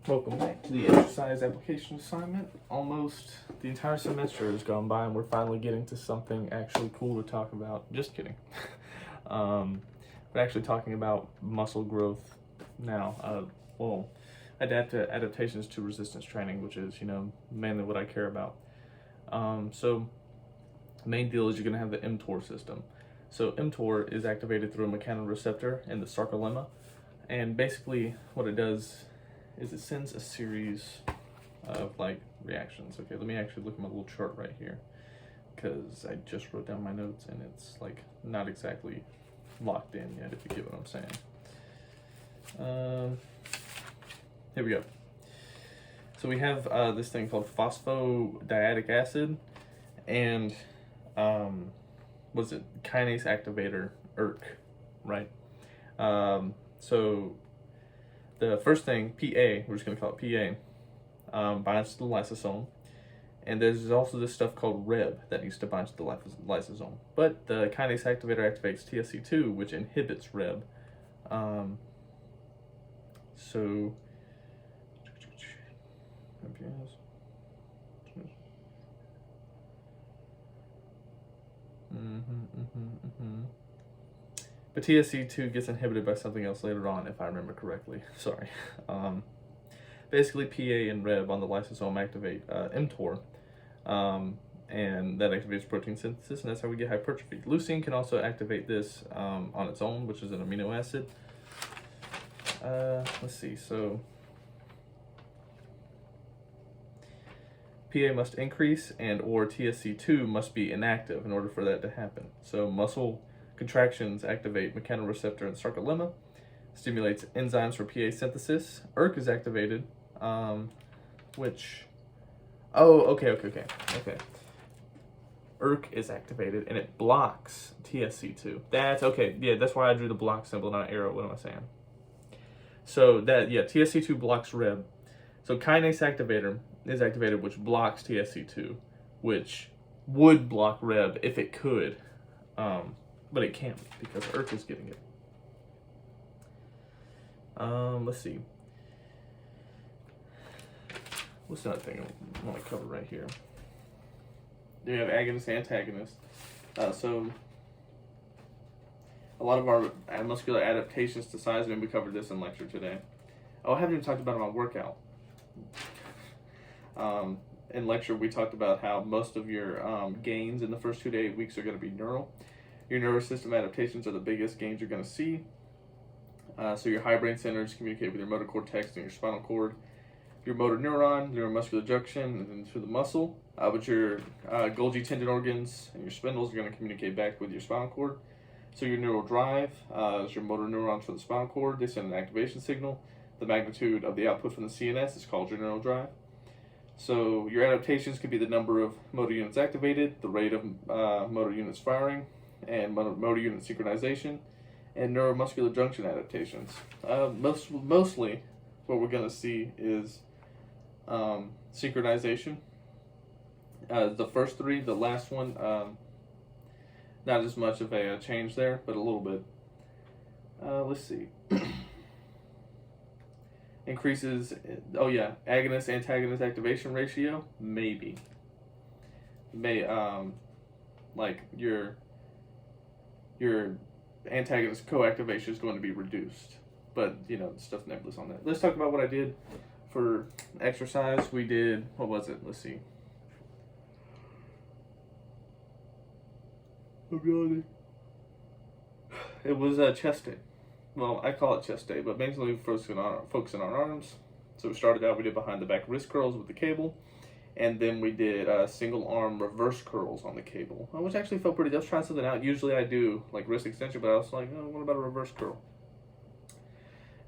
Welcome back to the exercise application assignment. Almost the entire semester has gone by and we're finally getting to something actually cool to talk about. Just kidding. We're actually talking about muscle growth now. Adaptations to resistance training, which is, mainly what I care about. So the main deal is you're going to have the mTOR system. So mTOR is activated through a mechanoreceptor in the sarcolemma. And basically what it does is it sends a series of reactions. Okay, let me actually look at my little chart right here because I just wrote down my notes and it's not exactly locked in yet, if you get what I'm saying. Here we go. So we have this thing called phosphodiadic acid and kinase activator ERK, right? So the first thing, PA, we're just going to call it PA, binds to the lysosome. And there's also this stuff called Reb that needs to bind to the lysosome. But the kinase activator activates TSC2, which inhibits Reb. But TSC2 gets inhibited by something else later on, if I remember correctly. Sorry. Basically, PA and Reb on the lysosome activate mTOR, and that activates protein synthesis, and that's how we get hypertrophy. Leucine can also activate this on its own, which is an amino acid. Let's see. So PA must increase and/or TSC2 must be inactive in order for that to happen. So muscle contractions activate mechanoreceptor in sarcolemma, stimulates enzymes for PA synthesis. ERK is activated, ERK is activated and it blocks TSC2. That's okay. Yeah, that's why I drew the block symbol, not an arrow. What am I saying? So TSC2 blocks Reb. So kinase activator is activated, which blocks TSC2, which would block Reb if it could. But it can't because ERK is getting it. Let's see. What's another thing I want to cover right here? You have agonist, antagonist. So a lot of our muscular adaptations to size, and we covered this in lecture today. Oh, I haven't even talked about my workout. In lecture, we talked about how most of your gains in the first 2 to 8 weeks are going to be neural. Your nervous system adaptations are the biggest gains you're going to see. So your high brain centers communicate with your motor cortex and your spinal cord, your motor neuron, your muscular junction, and then through the muscle. But your Golgi tendon organs and your spindles are going to communicate back with your spinal cord. So your neural drive is your motor neurons for the spinal cord. They send an activation signal. The magnitude of the output from the CNS is called your neural drive. So your adaptations could be the number of motor units activated, the rate of motor units firing, and motor unit synchronization, and neuromuscular junction adaptations. Mostly what we're going to see is synchronization. The first three, the last one, not as much of a change there, but a little bit. Let's see. Increases, agonist antagonist activation ratio, maybe. Your antagonist co-activation is going to be reduced, but stuff nebulous on that. Let's talk about what I did for exercise. We did, what was it? Let's see. It was a chest day. Well, I call it chest day, but basically focusing on arms. So we started out, we did behind the back wrist curls with the cable, and then we did single arm reverse curls on the cable, which actually felt pretty good. I was trying something out. Usually I do wrist extension, but I was like, oh, what about a reverse curl?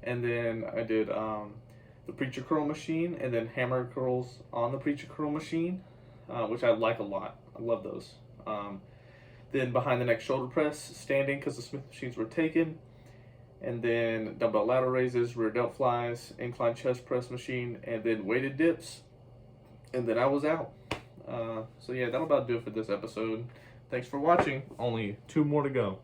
And then I did the preacher curl machine, and then hammer curls on the preacher curl machine, which I like a lot. I love those. Then behind the neck shoulder press, standing because the Smith machines were taken. And then dumbbell lateral raises, rear delt flies, incline chest press machine, and then weighted dips. And then I was out. So yeah, that'll about do it for this episode. Thanks for watching. Only 2 more to go.